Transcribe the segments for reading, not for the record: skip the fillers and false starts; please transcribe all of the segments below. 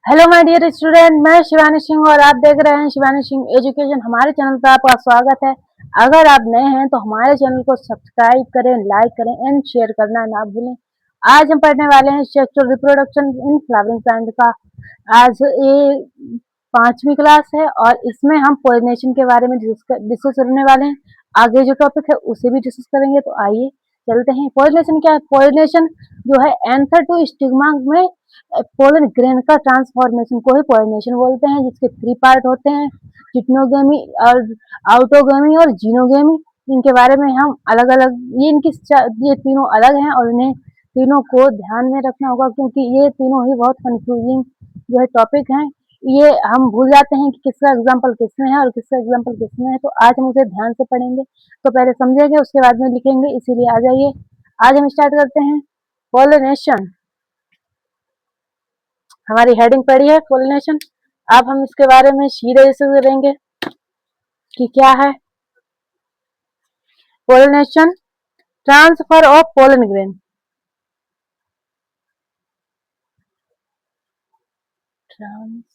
Hello my dear student, मैं शिवानी सिंह और आप देख रहे हैं शिवानी सिंह एजुकेशन। हमारे चैनल पर आपका स्वागत है। अगर आप नए हैं तो हमारे चैनल को सब्सक्राइब करें, लाइक करें एंड शेयर करना ना भूलें। आज हम पढ़ने वाले हैं sexual reproduction in flowering plant का। आज ये 5वीं क्लास है और इसमें हम पोलिनेशन के बारे में डिस्कस करने वाले हैं। आगे जो टॉपिक है उसे भी डिस्कस करेंगे, तो आइए चलते हैं। पोलिनेशन क्या है? पोलिनेशन जो है एंथर टू स्टिग्मा में पोलन ग्रेन का ट्रांसफॉर्मेशन को ही पोलिनेशन बोलते हैं, जिसके 3 पार्ट होते हैं, चिटनोगेमी और आउटोगेमी और जीनोगेमी। इनके बारे में हम अलग अलग ये तीनों अलग हैं और इन्हें तीनों को ध्यान में रखना होगा, क्योंकि ये तीनों ही बहुत कंफ्यूजिंग जो है टॉपिक हैं। ये हम भूल जाते हैं कि किसका एग्जाम्पल किसमें है और किसका एग्जाम्पल किसमें है, तो आज हम उसे ध्यान से पढ़ेंगे। तो पहले समझेंगे, उसके बाद में लिखेंगे, इसीलिए आ जाइए आज हम स्टार्ट करते हैं। पोलिनेशन हमारी हेडिंग पड़ी है पोलिनेशन। अब हम इसके बारे में सीधे से करेंगे कि क्या है pollination. Transfer of pollen grain. Transformation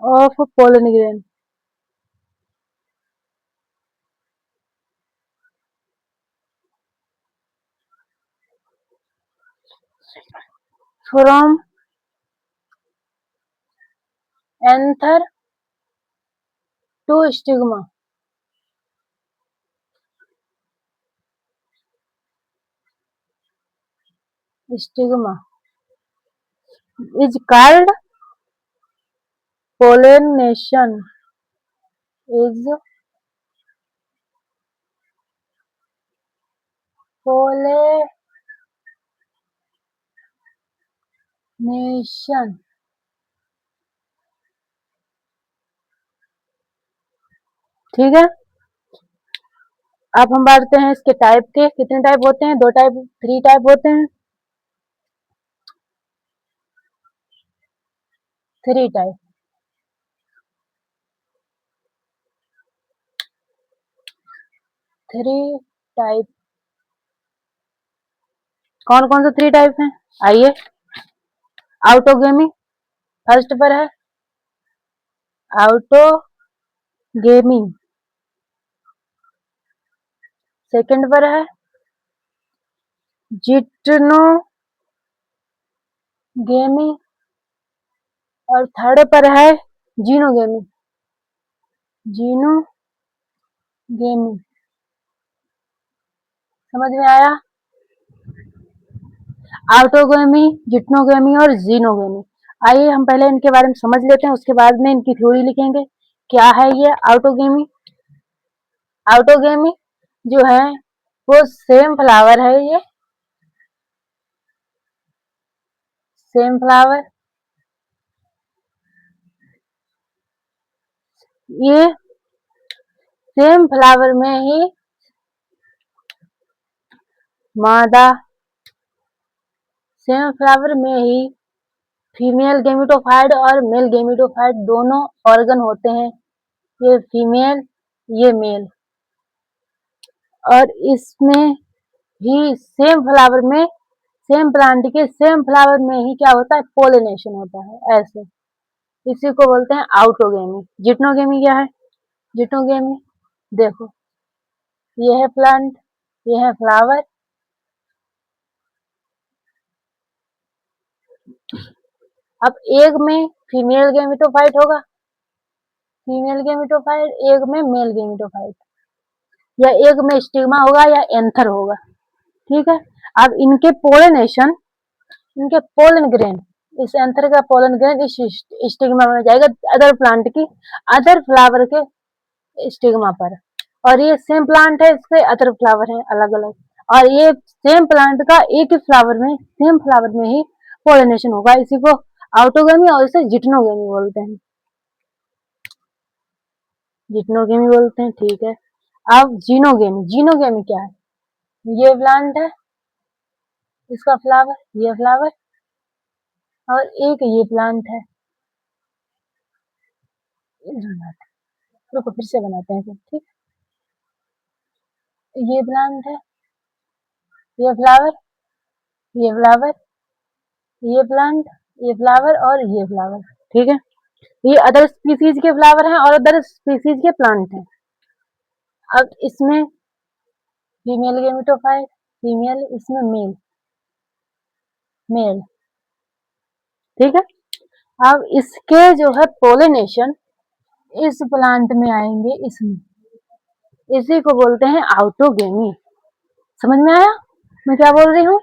of pollen grain from anther to stigma. Stigma is called pollination. Is pollination. ठीक है। अब हम बांटते हैं इसके टाइप के। कितने टाइप होते हैं? 2 टाइप, 3 टाइप होते हैं। 3 टाइप। 3 टाइप। कौन कौन से 3 टाइप हैं? आइए। आउटोगेमी फर्स्ट पर है। आउटोगेमी सेकंड पर है। जिट्नोगेमी और थर्ड पर है जीनोगेमी। जीनोगेमी समझ में आया? आउटोगेमी, जिट्नोगेमी और जीनोगेमी। आइए हम पहले इनके बारे में समझ लेते हैं, उसके बाद में इनकी थ्योरी लिखेंगे। क्या है ये आउटोगेमी? आउटोगेमी जो है वो सेम फ्लावर है। ये सेम फ्लावर, ये सेम फ्लावर में ही मादा, सेम फ्लावर में ही फीमेल गेमिटोफाइट और मेल गेमिटोफाइट दोनों ऑर्गन होते हैं। ये फीमेल, ये मेल। और इसमें भी सेम फ्लावर में, सेम प्लांट के सेम फ्लावर में ही क्या होता है? पोलिनेशन होता है। ऐसे इसी को बोलते हैं आउटोगेमी। जिट्नोगेमी क्या है? जिट्नोगेमी देखो, ये है प्लांट, ये है फ्लावर। अब एक में फीमेल गेमिटोफाइट होगा, फीमेल गेमिटोफाइट, एक में मेल गेमिटोफाइट, या एक में स्टिग्मा होगा या एंथर होगा। ठीक है। अब इनके पोलिनेशन, इनके पोलन ग्रेन, इस एंथर का पोलन ग्रेन इस स्टिग्मा में जाएगा अदर प्लांट की, अदर फ्लावर के स्टिग्मा पर। और ये सेम प्लांट है, इसके अदर फ्लावर है अलग अलग, और ये सेम प्लांट का एक ही फ्लावर में, सेम फ्लावर में ही पोलिनेशन होगा। इसी को आउटोगेमी और इसे जिट्नोगेमी बोलते हैं। जिट्नोगेमी बोलते हैं। ठीक है। अब जीनोगेमी। जीनोगेमी क्या है? ये प्लांट है, इसका फ्लावर, ये फ्लावर, और एक ये प्लांट है। रुको फिर से बनाते हैं फिर, ठीक। ये प्लांट है, ये फ्लावर, ये फ्लावर, ये प्लांट, ये फ्लावर और ये फ्लावर, ठीक है। ये अदर स्पीसीज के फ्लावर हैं और अदर स्पीसीज के प्लांट हैं। अब इसमें फीमेल गेमेटोफाइट, फीमेल, इसमें मेल, मेल, ठीक है। अब इसके जो है पोलिनेशन इस प्लांट में आएंगे, इसमें, इसी को बोलते हैं आउटोगेमी। समझ में आया मैं क्या बोल रही हूँ?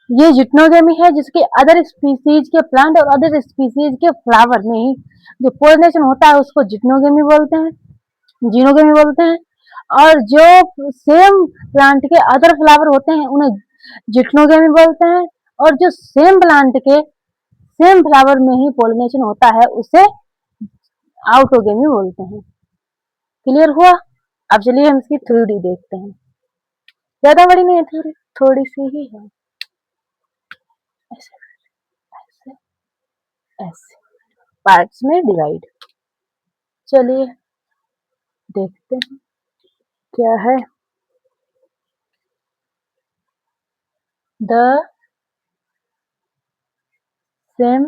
ये जिटनोगेमी है, जिसके अदर स्पीसीज के प्लांट और अदर स्पीसीज के फ्लावर में ही जो पोलिनेशन होता है उसको जिटनोगेमी बोलते हैं, जीनोगेमी बोलते हैं। और जो सेम प्लांट के अदर फ्लावर होते हैं उन्हें जिटनोगेमी बोलते हैं। और जो सेम प्लांट के सेम फ्लावर में ही पोलिनेशन होता है उसे आउटोगेमी बोलते हैं। क्लियर हुआ? अब चलिए हम इसकी थ्योरी देखते हैं। ज्यादा बड़ी नहीं है थ्योरी, थोड़ी सी ही है। ऐसे ऐसे ऐसे पार्ट्स में डिवाइड। चलिए देखते हैं क्या है। The same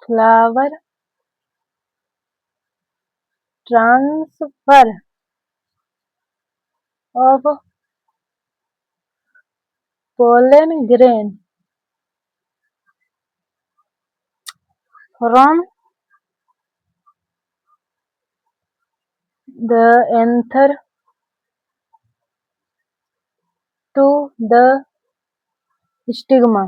flower transfer of pollen grain from the anther to the stigma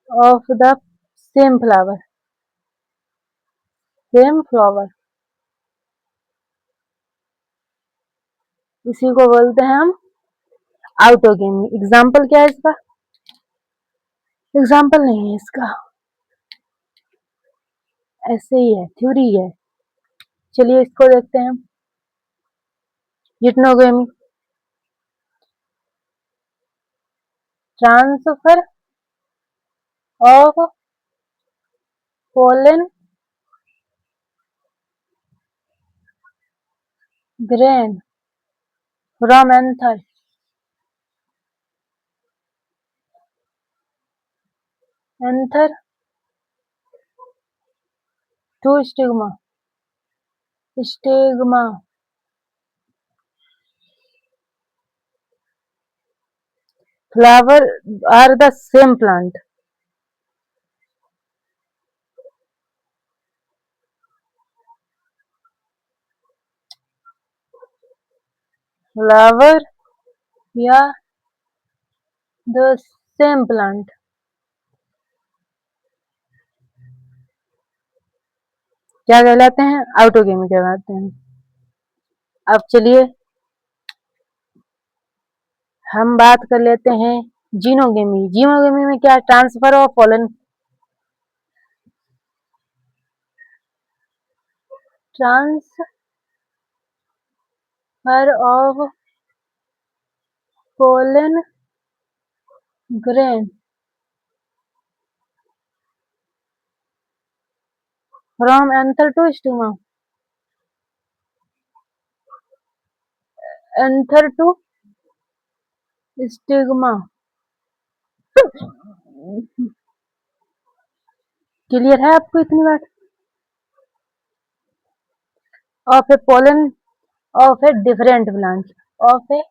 of the same flower, इसी को बोलते हैं हम आउटोगेमी। एग्जाम्पल क्या है इसका? एग्जाम्पल नहीं है इसका, ऐसे ही है, थ्योरी है। चलिए इसको देखते हैं। Geitonogamy, transfer of pollen grain from anther to stigma. Flower are the same plant, flower या द सेम प्लांट, क्या कहलाते हैं? आउटोगेमी कहलाते हैं। अब चलिए हम बात कर लेते हैं जीनोगेमी। जीनोगेमी में क्या? Transfer of pollen, transfer of pollen grain from anther to stigma, anther to stigma. Clear है आपको इतनी बात? Of a pollen of a different plant, of a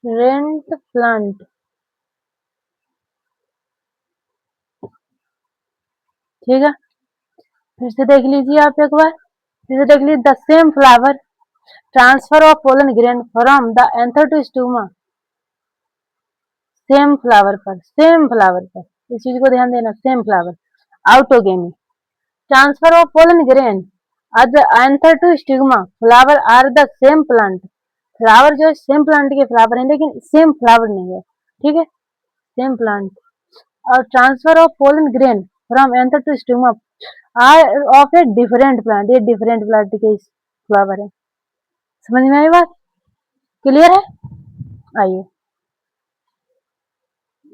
rent plant, ठीक है। फिर से देख लीजिए आप एक बार, फिर से देख लीजिए। The same flower transfer of pollen grain from the anther to stigma, same flower पर, सेम फ्लावर पर, इस चीज को ध्यान देना, same flower, autogamy. Transfer of pollen grain at the anther to stigma, flower are the same plant. Flower जो है same plant के फ्लावर है लेकिन सेम फ्लावर नहीं है, ठीक है, सेम प्लांट। और transfer of pollen grain from anther to stigma are of a different plant, ये डिफरेंट प्लांट के फ्लावर है। समझ में आई बात? क्लियर है? आइए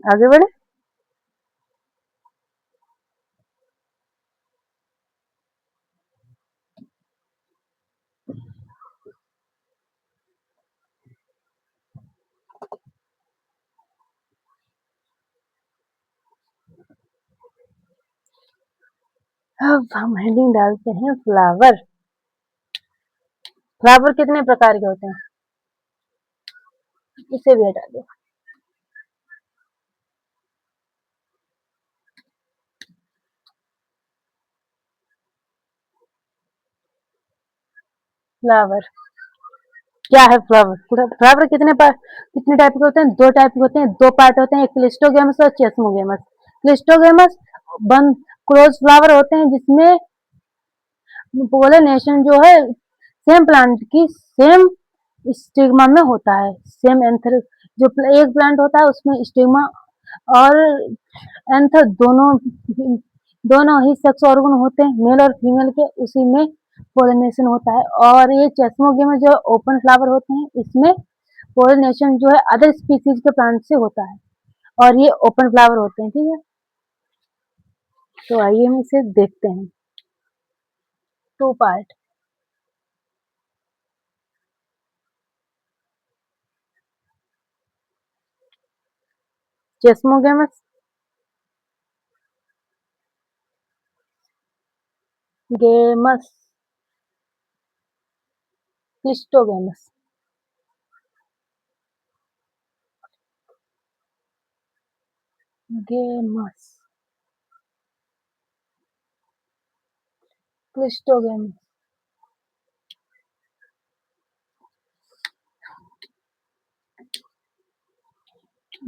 आगे बढ़े। अब हम हेडिंग डालते हैं फ्लावर। फ्लावर कितने प्रकार के होते हैं? इसे भी हटा दो। फ्लावर क्या है? फ्लावर फ्लावर कितने टाइप के होते हैं? दो टाइप के होते हैं, दो पार्ट होते हैं, एक क्लिस्टोगेमस और चेस्मोगेमस। क्लिस्टोगेमस बंद क्लोज फ्लावर होते हैं जिसमें पोलिनेशन जो है सेम प्लांट की सेम स्टिग्मा में होता है। सेम एंथर जो एक प्लांट होता है उसमें स्टिग्मा और एंथर दोनों ही सेक्स ऑर्गन होते हैं मेल और फीमेल के, उसी में पोलिनेशन होता है। और ये चेस्मोगेमस जो ओपन फ्लावर होते हैं इसमें पोलिनेशन जो है अदर स्पीसीज के प्लांट से होता है और ये ओपन फ्लावर होते हैं। ठीक है, तो आइए हम इसे देखते हैं। Two part. चेस्मोगेमस, गेमस, क्लिस्टोगेमस। गेमस, क्लिस्टोगेमस।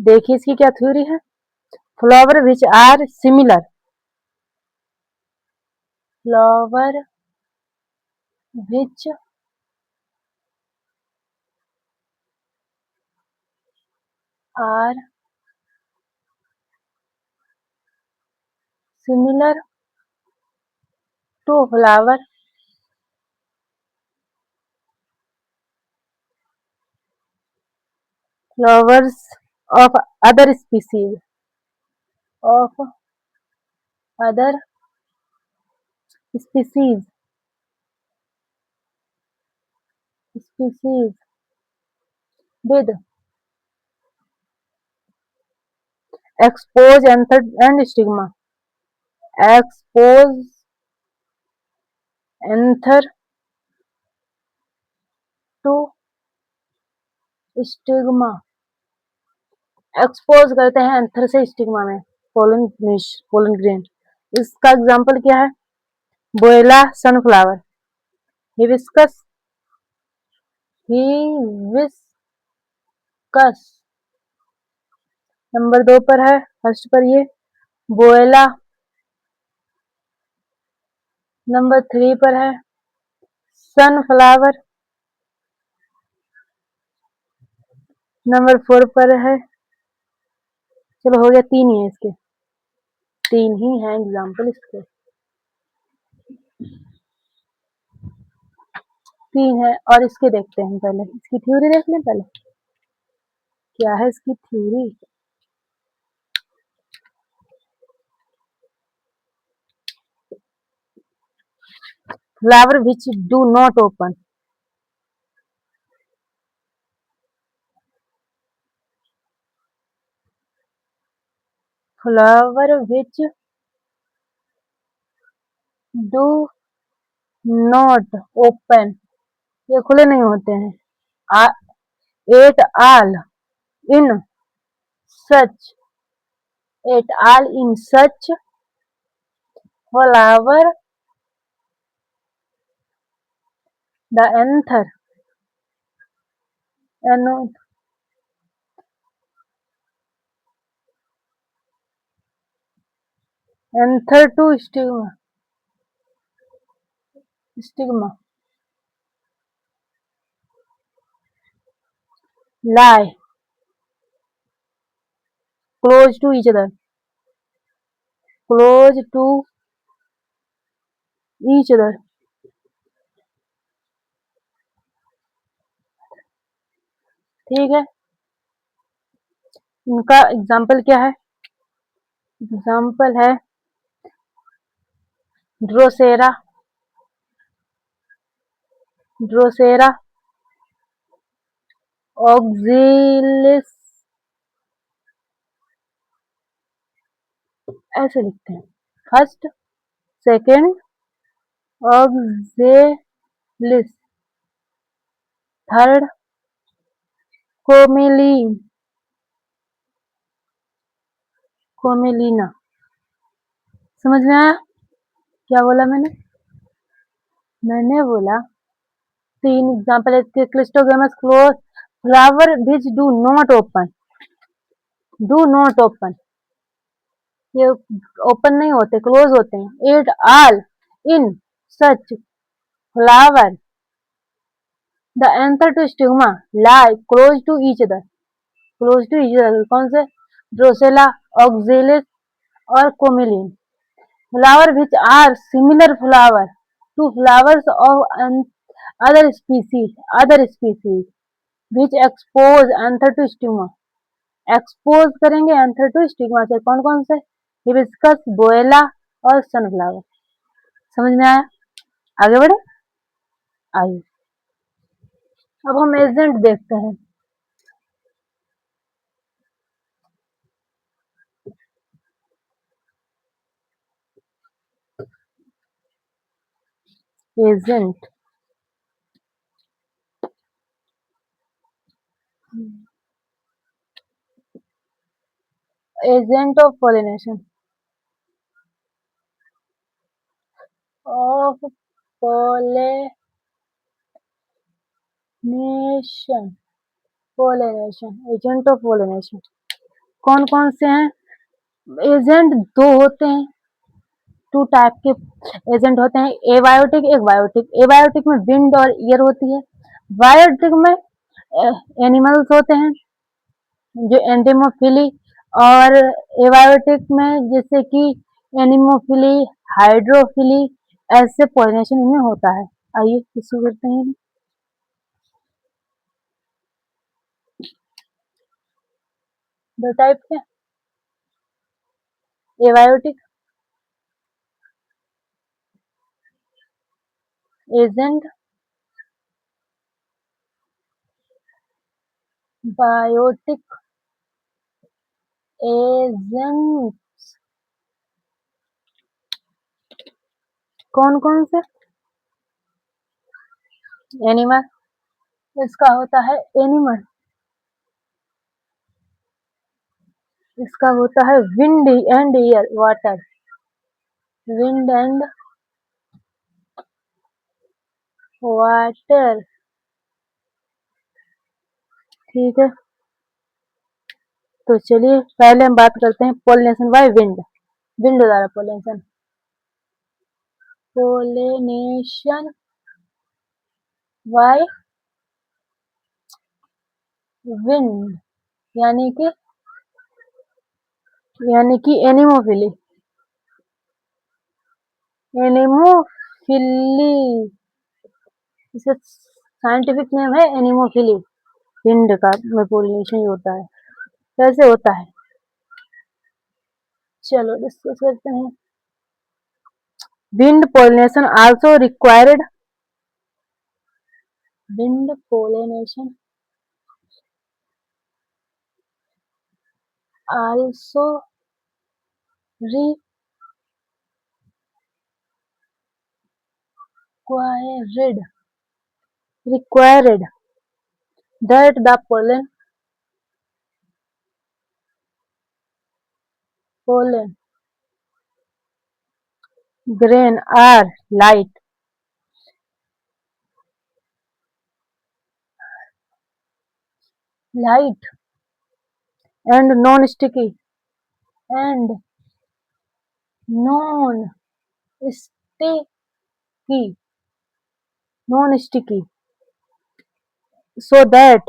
देखिए इसकी क्या थ्योरी है। Flower which are similar, flower which are similar to flowers of other species of other species species with expose anther and stigma, expose anther to stigma. Expose करते हैं anther से stigma में pollen निश pollen grain. इसका example क्या है? बोएला sunflower, hibiscus hibiscus. Number 2 पर है, फर्स्ट पर ये बोएला। नंबर 3 पर है सनफ्लावर। नंबर 4 पर है, चलो हो गया, 3 ही है इसके, 3 ही है एग्जाम्पल इसके, 3 है। और इसके देखते हैं, पहले इसकी थ्योरी देख लें। पहले क्या है इसकी theory. Flower which do not open, flower which do not open, ये खुले नहीं होते हैं। At all in such, at all in such flower the anther anther to stigma, stigma lie close to each other, close to each other, ठीक है, इनका example क्या है? एग्जाम्पल है ड्रोसेरा, ड्रोसेरा ऑक्सिलिस, ऐसे लिखते हैं, फर्स्ट, सेकंड, ऑक्सिलिस, थर्ड, कोमिलीन, कोमिलीना। समझ में आया क्या बोला मैंने? मैंने बोला तीन एग्जाम्पल है, cleistogamous close flower which do not open, do not open, ये ओपन नहीं होते, क्लोज होते हैं। It all in such flower the anther to stigma lie close to each other, close to each other कौन से? ड्रोसेला, Oxalis और Commelina. Flower which are similar flower to flowers of other species which expose anther to stigma, expose करेंगे anther to stigma से, कौन कौन से? Hibiscus, बोएला और सनफ्लावर। समझ में आया? आगे बढ़े, आइए अब हम एजेंट देखते हैं। Agent, agent of pollination, of pollination, pollination, agent of pollination कौन कौन से हैं? एजेंट दो होते हैं, टू टाइप के एजेंट होते हैं, एबायोटिक, एक बायोटिक। एबायोटिक में विंड और ईयर होती है, बायोटिक में एनिमल्स होते हैं जो एंडेमोफिली, और एबायोटिक में जैसे कि एनिमोफिली, हाइड्रोफिली, ऐसे पॉलिनेशन इनमें होता है। आइए इसको करते हैं। दो टाइप के, एबायोटिक एजेंट, बायोटिक एजेंट कौन कौन से? एनिमल, इसका होता है एनिमल, इसका होता है wind and air, water, wind and water. ठीक है, तो चलिए पहले हम बात करते हैं पोलिनेशन बाय विंड, विंड द्वारा पोलिनेशन, पोलिनेशन बाय विंड, यानी कि एनिमोफिली, एनिमोफिली, इसे साइंटिफिक नेम है एनिमोफिली। विंड का में पोलिनेशन होता है, कैसे होता है चलो डिस्कस करते हैं। Wind pollination also required, wind pollination also required that the pollen grain are light, light and non-sticky, and non-sticky, non-sticky, so that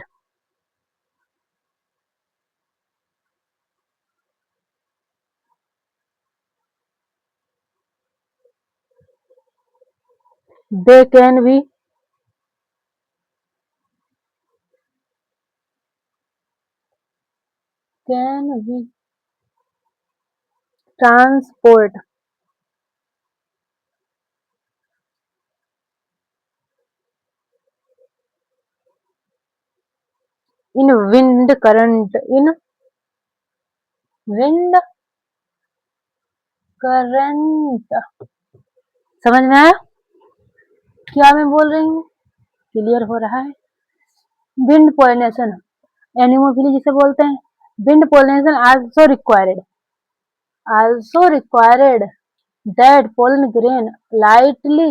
they can be can we transport in wind current, in wind current. समझ में आया क्या मैं बोल रही हूँ? Clear हो रहा है? विंड पोलिनेशन, एनिमोफिली जिसे बोलते हैं, wind pollination also required that pollen grain lightly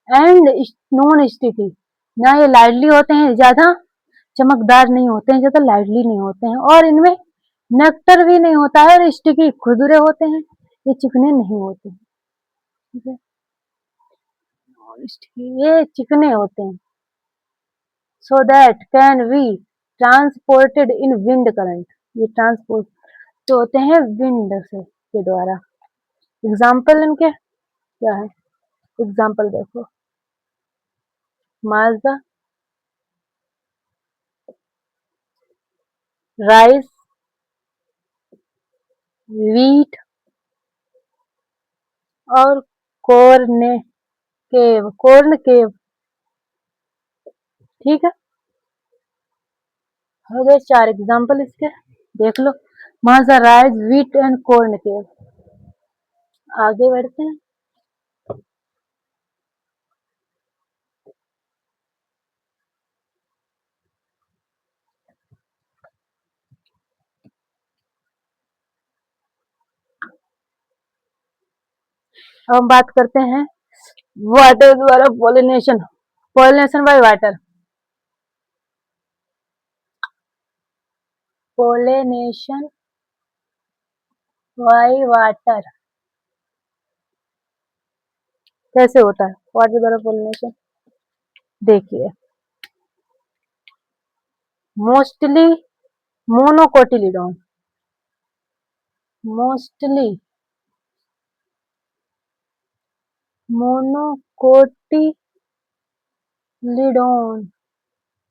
and non sticky. ना ये लाइटली होते हैं, ज्यादा चमकदार नहीं होते हैं, ज्यादा लाइटली नहीं होते हैं, और इनमें नेक्टर भी नहीं होता है, और स्टिकी खुरदुरे होते हैं, ये चिकने नहीं होते हैं। ठीक है, ये चिकने होते हैं। So that can be transported in wind current, ये ट्रांसपोर्ट तो होते हैं विंड से के द्वारा। एग्जाम्पल इनके क्या है? एग्जाम्पल देखो, माजा, राइस, वीट और कॉर्न केव। ठीक है, हो गए 4 एग्जाम्पल इसके, देख लो। माजा, राइस, वीट एंड कॉर्न केव। आगे बढ़ते हैं। अब हम बात करते हैं वाटर द्वारा pollination, pollination by water. Pollination by water कैसे होता है? वाटर द्वारा पोलिनेशन देखिए, मोस्टली मोनोकोटिलिडोन, मोस्टली मोनोकोटिलिडोन